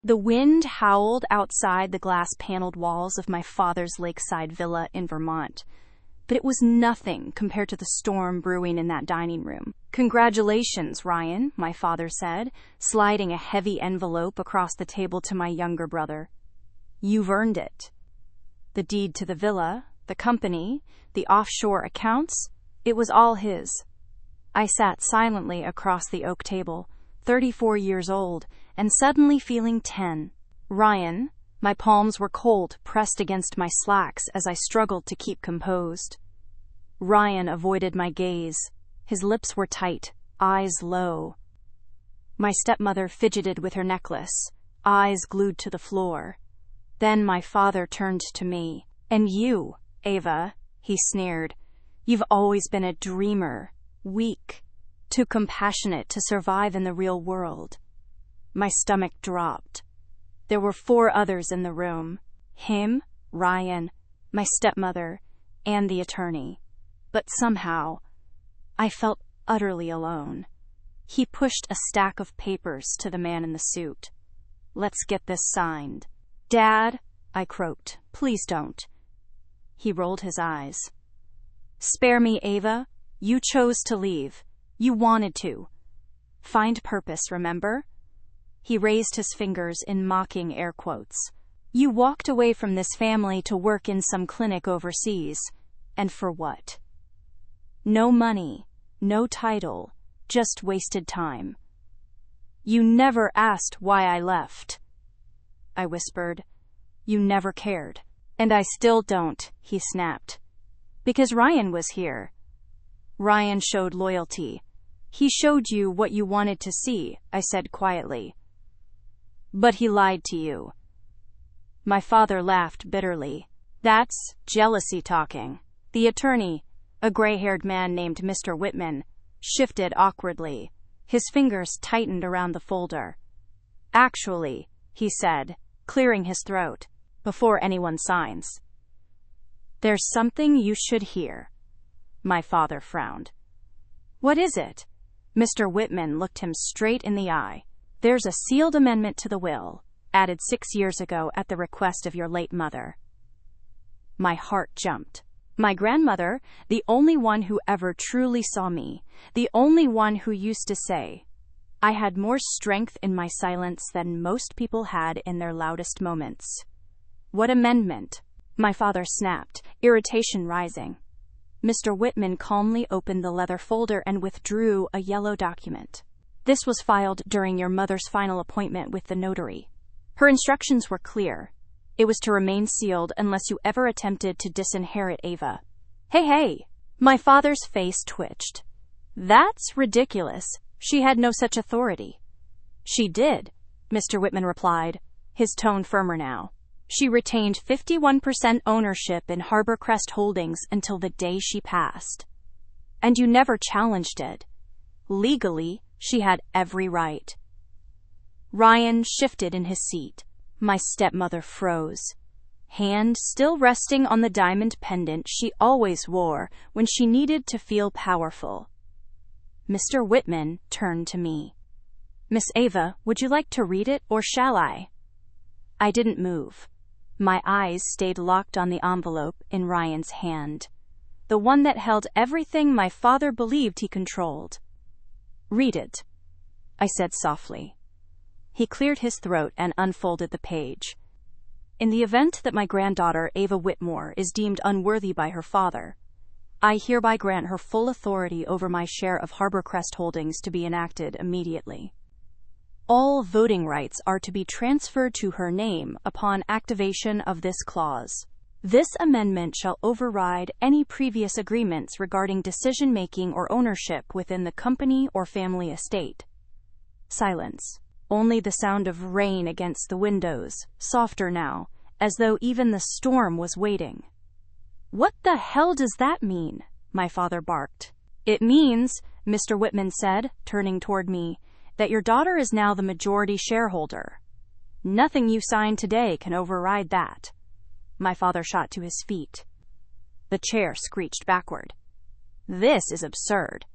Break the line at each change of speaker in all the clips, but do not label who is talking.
The wind howled outside the glass-paneled walls of my father's lakeside villa in Vermont, but it was nothing compared to the storm brewing in that dining room. "Congratulations, Ryan," my father said, sliding a heavy envelope across the table to my younger brother. "You've earned it." The deed to the villa, the company, the offshore accounts, it was all his. I sat silently across the oak table, 34 years old, and suddenly feeling 10. "Ryan," my palms were cold, pressed against my slacks as I struggled to keep composed. Ryan avoided my gaze. His lips were tight, eyes low. My stepmother fidgeted with her necklace, eyes glued to the floor. Then my father turned to me. "And you, Ava," he sneered. "You've always been a dreamer, weak, too compassionate to survive in the real world." My stomach dropped. There were 4 others in the room. Him, Ryan, my stepmother, and the attorney. But somehow, I felt utterly alone. He pushed a stack of papers to the man in the suit. "Let's get this signed." "Dad," I croaked, "please don't." He rolled his eyes. "Spare me, Ava. You chose to leave. You wanted to. Find purpose, remember?" He raised his fingers in mocking air quotes. "You walked away from this family to work in some clinic overseas. And for what? No money, no title, just wasted time. You never asked why I left." I whispered. "You never cared." "And I still don't," he snapped. "Because Ryan was here." "Ryan showed loyalty. He showed you what you wanted to see," I said quietly. "But he lied to you." My father laughed bitterly. "That's jealousy talking." The attorney, a gray-haired man named Mr. Whitman, shifted awkwardly. His fingers tightened around the folder. "Actually," he said, clearing his throat, "before anyone signs, there's something you should hear." My father frowned. "What is it?" Mr. Whitman looked him straight in the eye. "There's a sealed amendment to the will, added 6 years ago at the request of your late mother." My heart jumped. My grandmother, the only one who ever truly saw me, the only one who used to say, "I had more strength in my silence than most people had in their loudest moments." "What amendment?" my father snapped, irritation rising. Mr. Whitman calmly opened the leather folder and withdrew a yellow document. "This was filed during your mother's final appointment with the notary. Her instructions were clear. It was to remain sealed unless you ever attempted to disinherit Ava." Hey! My father's face twitched. "That's ridiculous. She had no such authority." "She did," Mr. Whitman replied, his tone firmer now. "She retained 51% ownership in Harbor Crest Holdings until the day she passed. And you never challenged it. Legally, she had every right." Ryan shifted in his seat. My stepmother froze, hand still resting on the diamond pendant she always wore when she needed to feel powerful. Mr. Whitman turned to me. "Miss Ava, would you like to read it, or shall I?" I didn't move. My eyes stayed locked on the envelope in Ryan's hand, the one that held everything my father believed he controlled. "Read it," I said softly. He cleared his throat and unfolded the page. "In the event that my granddaughter, Ava Whitmore, is deemed unworthy by her father, I hereby grant her full authority over my share of Harbor Crest Holdings to be enacted immediately. All voting rights are to be transferred to her name upon activation of this clause. This amendment shall override any previous agreements regarding decision-making or ownership within the company or family estate." Silence. Only the sound of rain against the windows, softer now, as though even the storm was waiting. "What the hell does that mean?" my father barked. "It means," Mr. Whitman said, turning toward me, "that your daughter is now the majority shareholder. Nothing you sign today can override that." My father shot to his feet. The chair screeched backward. "This is absurd.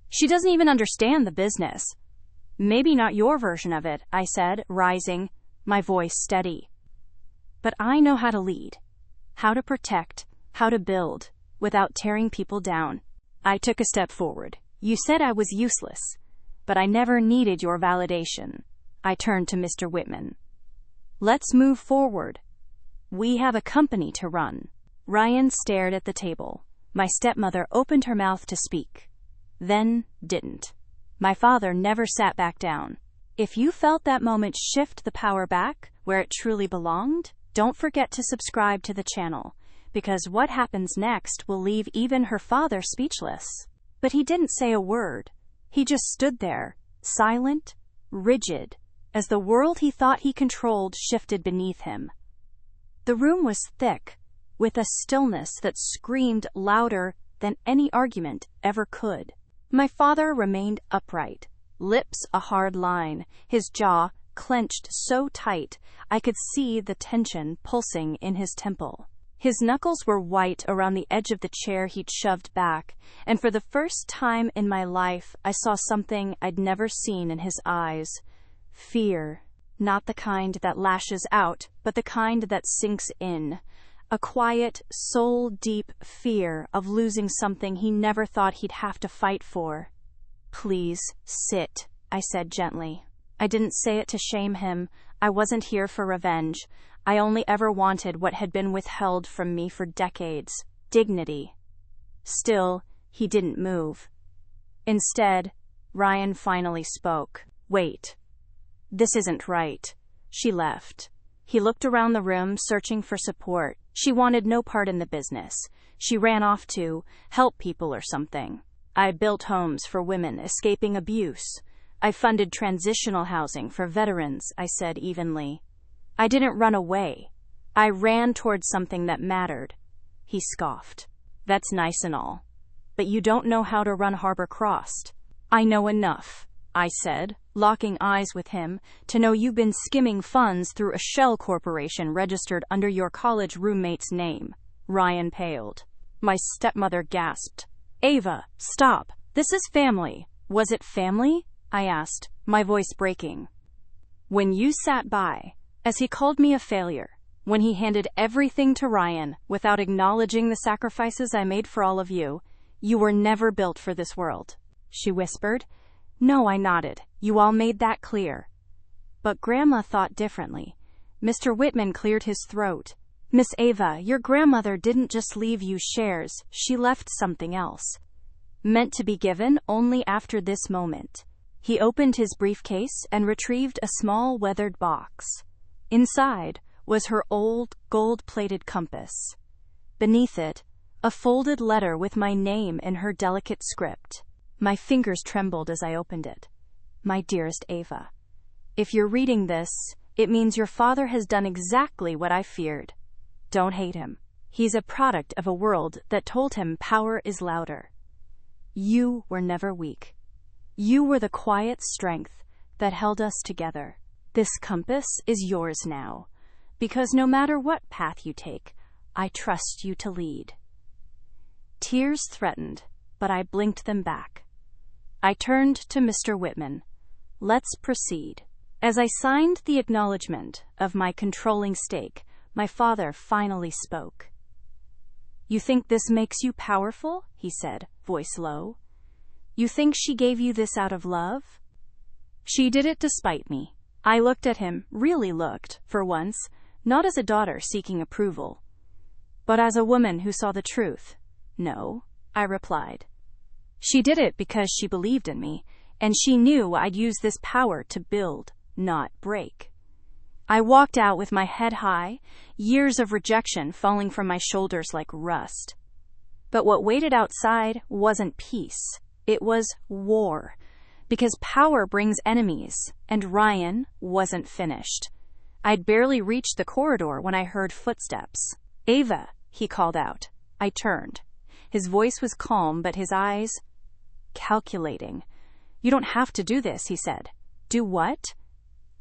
She doesn't even understand the business." "Maybe not your version of it," I said, rising. my voice steady. But I know how to lead, how to protect, how to build, without tearing people down. I took a step forward. You said I was useless, but I never needed your validation. I turned to Mr. Whitman. Let's move forward. We have a company to run. Ryan stared at the table. My stepmother opened her mouth to speak, then didn't. My father never sat back down. If you felt that moment shift the power back where it truly belonged, don't forget to subscribe to the channel, because what happens next will leave even her father speechless. But he didn't say a word. He just stood there, silent, rigid, as the world he thought he controlled shifted beneath him. The room was thick, with a stillness that screamed louder than any argument ever could. My father remained upright, lips a hard line, his jaw clenched so tight I could see the tension pulsing in his temple. His knuckles were white around the edge of the chair he'd shoved back, and for the first time in my life I saw something I'd never seen in his eyes. Fear. Not the kind that lashes out, but the kind that sinks in. A quiet, soul-deep fear of losing something he never thought he'd have to fight for. Please, sit, I said gently. I didn't say it to shame him. I wasn't here for revenge. I only ever wanted what had been withheld from me for decades. Dignity. Still, he didn't move. Instead, Ryan finally spoke. Wait. This isn't right. She left. He looked around the room, searching for support. She wanted no part in the business. She ran off to help people or something. I built homes for women escaping abuse. I funded transitional housing for veterans, I said evenly. I didn't run away. I ran towards something that mattered. He scoffed. That's nice and all, but you don't know how to run Harbor Crossed. I know enough, I said, locking eyes with him, to know you've been skimming funds through a shell corporation registered under your college roommate's name. Ryan paled. My stepmother gasped. Ava, stop. This is family. Was it family? I asked, my voice breaking. When you sat by, as he called me a failure, when he handed everything to Ryan without acknowledging the sacrifices I made for all of you, you were never built for this world. She whispered. No, I nodded. You all made that clear. But Grandma thought differently. Mr. Whitman cleared his throat. Miss Ava, your grandmother didn't just leave you shares, she left something else. Meant to be given only after this moment. He opened his briefcase and retrieved a small weathered box. Inside was her old, gold-plated compass. Beneath it, a folded letter with my name in her delicate script. My fingers trembled as I opened it. My dearest Ava, if you're reading this, it means your father has done exactly what I feared. Don't hate him. He's a product of a world that told him power is louder. You were never weak. You were the quiet strength that held us together. This compass is yours now, because no matter what path you take, I trust you to lead. Tears threatened, but I blinked them back. I turned to Mr. Whitman. Let's proceed. As I signed the acknowledgement of my controlling stake, my father finally spoke. You think this makes you powerful? He said, voice low. You think she gave you this out of love? She did it despite me. I looked at him, really looked, for once, not as a daughter seeking approval, but as a woman who saw the truth. No, I replied. She did it because she believed in me, and she knew I'd use this power to build, not break. I walked out with my head high, years of rejection falling from my shoulders like rust. But what waited outside wasn't peace. It was war. Because power brings enemies, and Ryan wasn't finished. I'd barely reached the corridor when I heard footsteps. Ava, he called out. I turned. His voice was calm, but his eyes calculating. You don't have to do this, he said. Do what?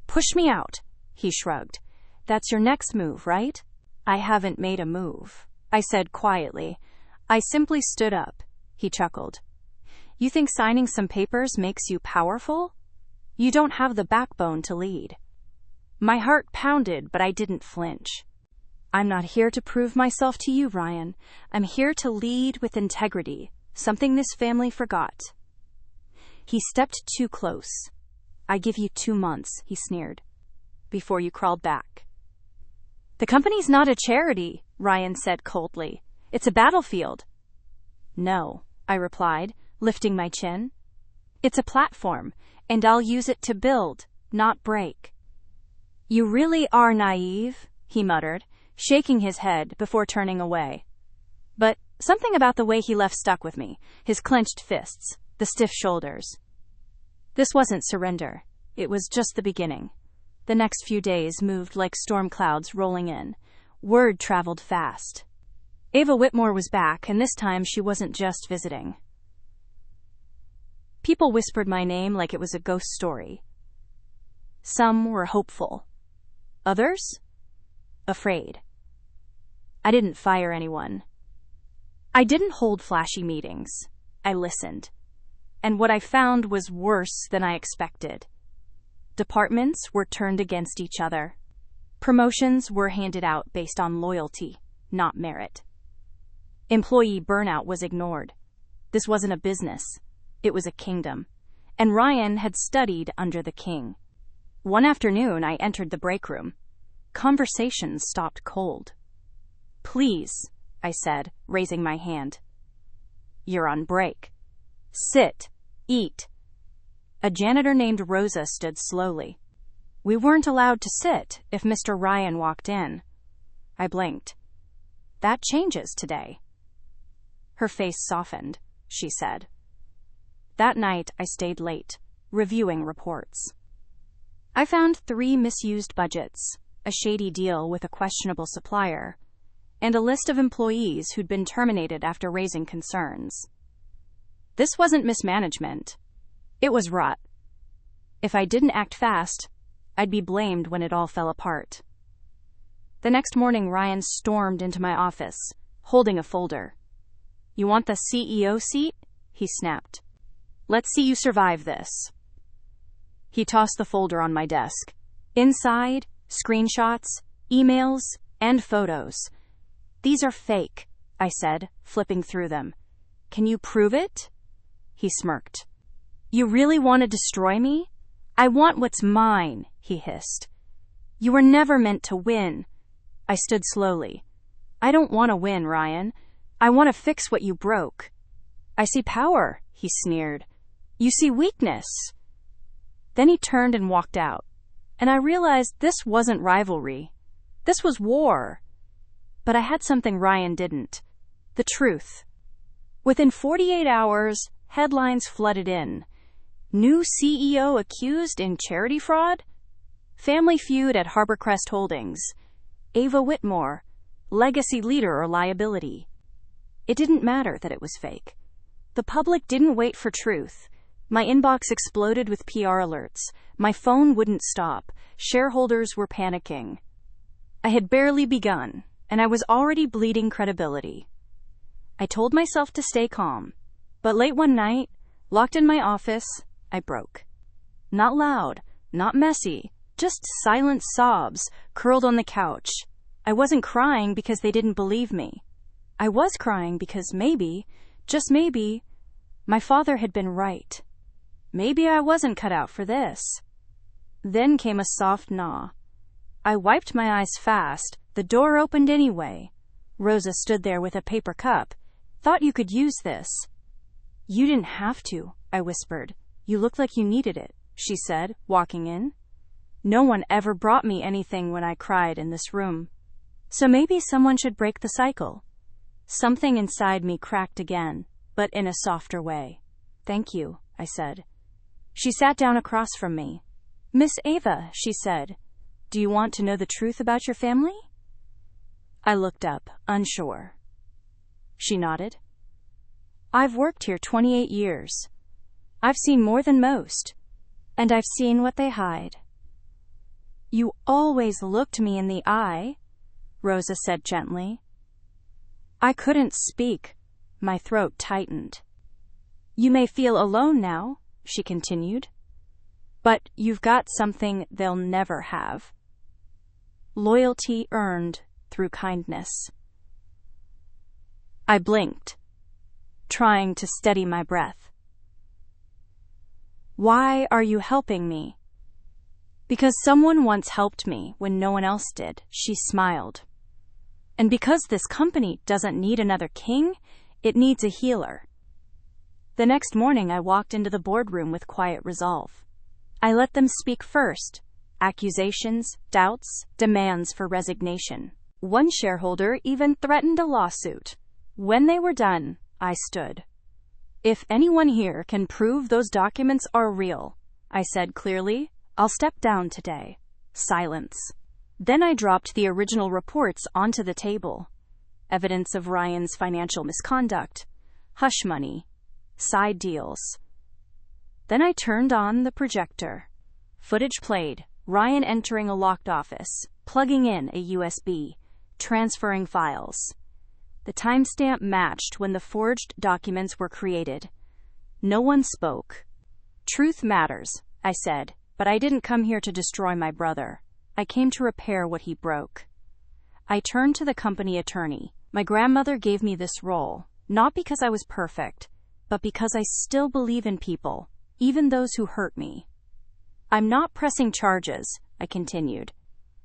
Push me out, he shrugged. That's your next move, right? I haven't made a move, I said quietly. I simply stood up, he chuckled. You think signing some papers makes you powerful? You don't have the backbone to lead. My heart pounded, but I didn't flinch. I'm not here to prove myself to you, Ryan. I'm here to lead with integrity, something this family forgot. He stepped too close. I give you 2 months, he sneered, before you crawled back. The company's not a charity, Ryan said coldly. It's a battlefield. No, I replied, lifting my chin. It's a platform, and I'll use it to build, not break. You really are naive, he muttered, shaking his head before turning away. But something about the way he left stuck with me, his clenched fists, the stiff shoulders. This wasn't surrender. It was just the beginning. The next few days moved like storm clouds rolling in. Word traveled fast. Ava Whitmore was back, and this time she wasn't just visiting. People whispered my name like it was a ghost story. Some were hopeful. Others? Afraid. I didn't fire anyone. I didn't hold flashy meetings. I listened. And what I found was worse than I expected. Departments were turned against each other. Promotions were handed out based on loyalty, not merit. Employee burnout was ignored. This wasn't a business. It was a kingdom. And Ryan had studied under the king. One afternoon, I entered the break room. Conversations stopped cold. Please, I said, raising my hand. You're on break. Sit. Eat. A janitor named Rosa stood slowly. We weren't allowed to sit if Mr. Ryan walked in. I blinked. That changes today. Her face softened, she said. That night, I stayed late, reviewing reports. I found 3 misused budgets, a shady deal with a questionable supplier, and a list of employees who'd been terminated after raising concerns. This wasn't mismanagement. It was rot. If I didn't act fast, I'd be blamed when it all fell apart. The next morning, Ryan stormed into my office, holding a folder. You want the CEO seat? He snapped. Let's see you survive this. He tossed the folder on my desk. Inside, screenshots, emails, and photos. These are fake, I said, flipping through them. Can you prove it? He smirked. You really want to destroy me? I want what's mine, he hissed. You were never meant to win. I stood slowly. I don't want to win, Ryan. I want to fix what you broke. I see power, he sneered. You see weakness. Then he turned and walked out, and I realized this wasn't rivalry. This was war. But I had something Ryan didn't. The truth. Within 48 hours, headlines flooded in. New CEO accused in charity fraud? Family feud at Harborcrest Holdings. Ava Whitmore, legacy leader or liability. It didn't matter that it was fake. The public didn't wait for truth. My inbox exploded with PR alerts. My phone wouldn't stop. Shareholders were panicking. I had barely begun, and I was already bleeding credibility. I told myself to stay calm, but late one night, locked in my office, I broke. Not loud, not messy, just silent sobs curled on the couch. I wasn't crying because they didn't believe me. I was crying because maybe, just maybe, my father had been right. Maybe I wasn't cut out for this. Then came a soft gnaw. I wiped my eyes fast. The door opened anyway. Rosa stood there with a paper cup. Thought you could use this. You didn't have to, I whispered. You looked like you needed it, she said, walking in. No one ever brought me anything when I cried in this room. So maybe someone should break the cycle. Something inside me cracked again, but in a softer way. Thank you, I said. She sat down across from me. Miss Ava, she said, do you want to know the truth about your family? I looked up, unsure. She nodded. I've worked here 28 years. I've seen more than most, and I've seen what they hide. You always looked me in the eye, Rosa said gently. I couldn't speak. My throat tightened. You may feel alone now, she continued. But you've got something they'll never have. Loyalty earned through kindness. I blinked, trying to steady my breath. Why are you helping me? Because someone once helped me when no one else did, she smiled. And because this company doesn't need another king, it needs a healer. The next morning I walked into the boardroom with quiet resolve. I let them speak first. Accusations, doubts, demands for resignation. One shareholder even threatened a lawsuit. When they were done, I stood. If anyone here can prove those documents are real, I said clearly, I'll step down today. Silence. Then I dropped the original reports onto the table. Evidence of Ryan's financial misconduct, hush money, side deals. Then I turned on the projector. Footage played, Ryan entering a locked office, plugging in a USB, transferring files. The timestamp matched when the forged documents were created. No one spoke. Truth matters, I said, but I didn't come here to destroy my brother. I came to repair what he broke. I turned to the company attorney. My grandmother gave me this role, not because I was perfect, but because I still believe in people, even those who hurt me. I'm not pressing charges, I continued,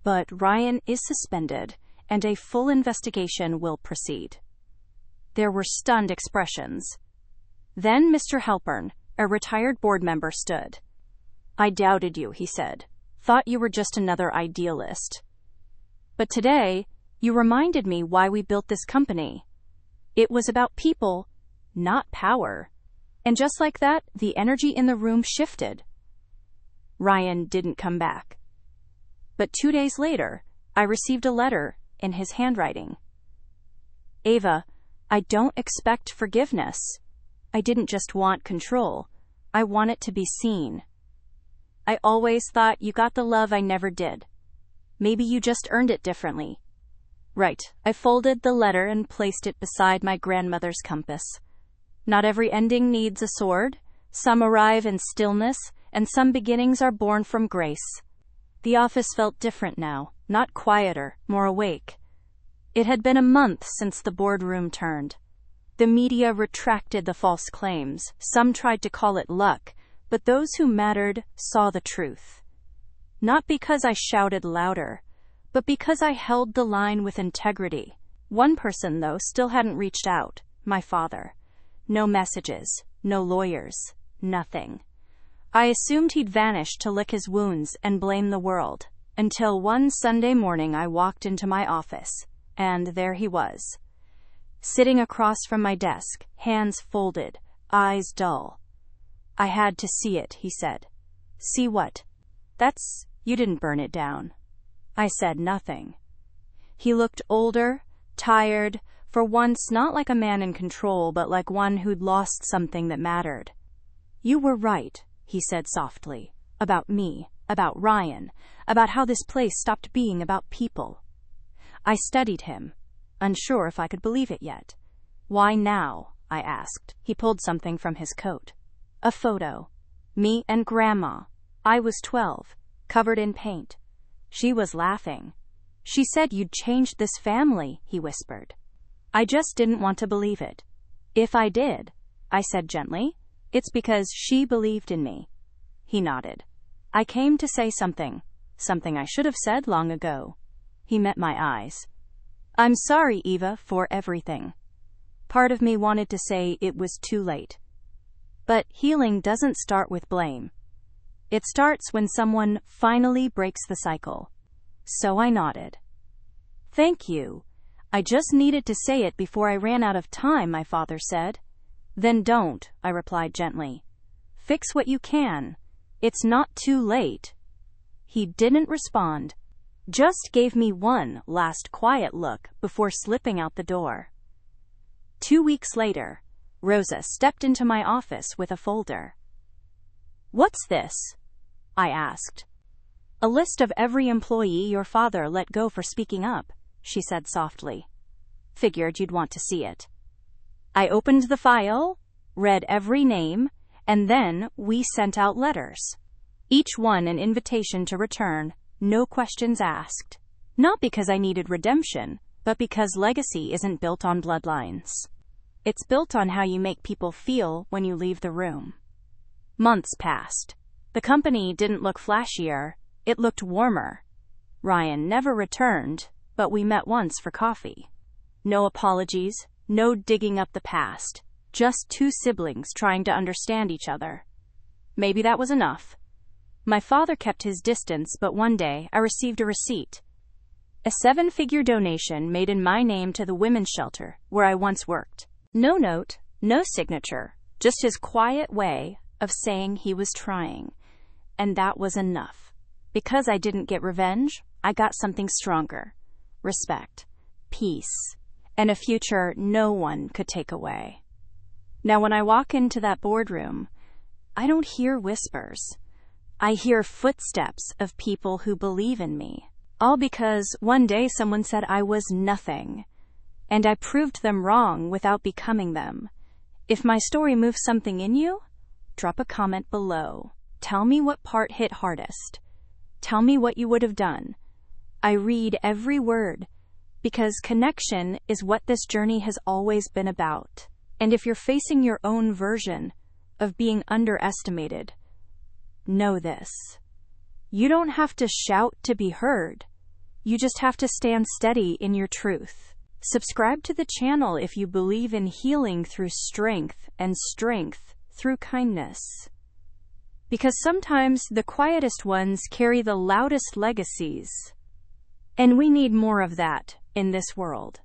but Ryan is suspended, and a full investigation will proceed. There were stunned expressions. Then Mr. Halpern, a retired board member, stood. I doubted you, he said. Thought you were just another idealist. But today, you reminded me why we built this company. It was about people, not power. And just like that, the energy in the room shifted. Ryan didn't come back. But 2 days later, I received a letter in his handwriting. Ava, I don't expect forgiveness. I didn't just want control. I want it to be seen. I always thought you got the love I never did. Maybe you just earned it differently. Right. I folded the letter and placed it beside my grandmother's compass. Not every ending needs a sword. Some arrive in stillness, and some beginnings are born from grace. The office felt different now, not quieter, more awake. It had been a month since the boardroom turned. The media retracted the false claims. Some tried to call it luck, but those who mattered saw the truth. Not because I shouted louder, but because I held the line with integrity. One person, though, still hadn't reached out, my father. No messages, no lawyers, nothing. I assumed he'd vanished to lick his wounds and blame the world, until one Sunday morning I walked into my office, and there he was. Sitting across from my desk, hands folded, eyes dull. I had to see it, he said. See what? You didn't burn it down. I said nothing. He looked older, tired, for once not like a man in control, but like one who'd lost something that mattered. You were right, he said softly, about me, about Ryan, about how this place stopped being about people. I studied him, unsure if I could believe it yet. Why now? I asked. He pulled something from his coat. A photo. Me and Grandma. I was 12, covered in paint. She was laughing. She said you'd changed this family, he whispered. I just didn't want to believe it. If I did, I said gently, it's because she believed in me. He nodded. I came to say something I should have said long ago. He met my eyes. I'm sorry, Eva, for everything. Part of me wanted to say it was too late. But healing doesn't start with blame. It starts when someone finally breaks the cycle. So I nodded. Thank you. I just needed to say it before I ran out of time, my father said. Then don't, I replied gently. Fix what you can. It's not too late. He didn't respond, just gave me one last quiet look before slipping out the door. 2 weeks later, Rosa stepped into my office with a folder. What's this? I asked. A list of every employee your father let go for speaking up, she said softly. Figured you'd want to see it. I opened the file, read every name, and then we sent out letters. Each one an invitation to return, no questions asked. Not because I needed redemption, but because legacy isn't built on bloodlines. It's built on how you make people feel when you leave the room. Months passed. The company didn't look flashier, it looked warmer. Ryan never returned, but we met once for coffee. No apologies, no digging up the past, just two siblings trying to understand each other. Maybe that was enough. My father kept his distance, but one day I received a receipt. A 7-figure donation made in my name to the women's shelter where I once worked. No note, no signature, just his quiet way of saying he was trying. And that was enough. Because I didn't get revenge, I got something stronger. Respect, peace, and a future no one could take away. Now when I walk into that boardroom, I don't hear whispers. I hear footsteps of people who believe in me. All because one day someone said I was nothing, and I proved them wrong without becoming them. If my story moves something in you, drop a comment below. Tell me what part hit hardest. Tell me what you would have done. I read every word, because connection is what this journey has always been about. And if you're facing your own version of being underestimated, know this. You don't have to shout to be heard. You just have to stand steady in your truth. Subscribe to the channel if you believe in healing through strength and strength through kindness. Because sometimes the quietest ones carry the loudest legacies. And we need more of that in this world.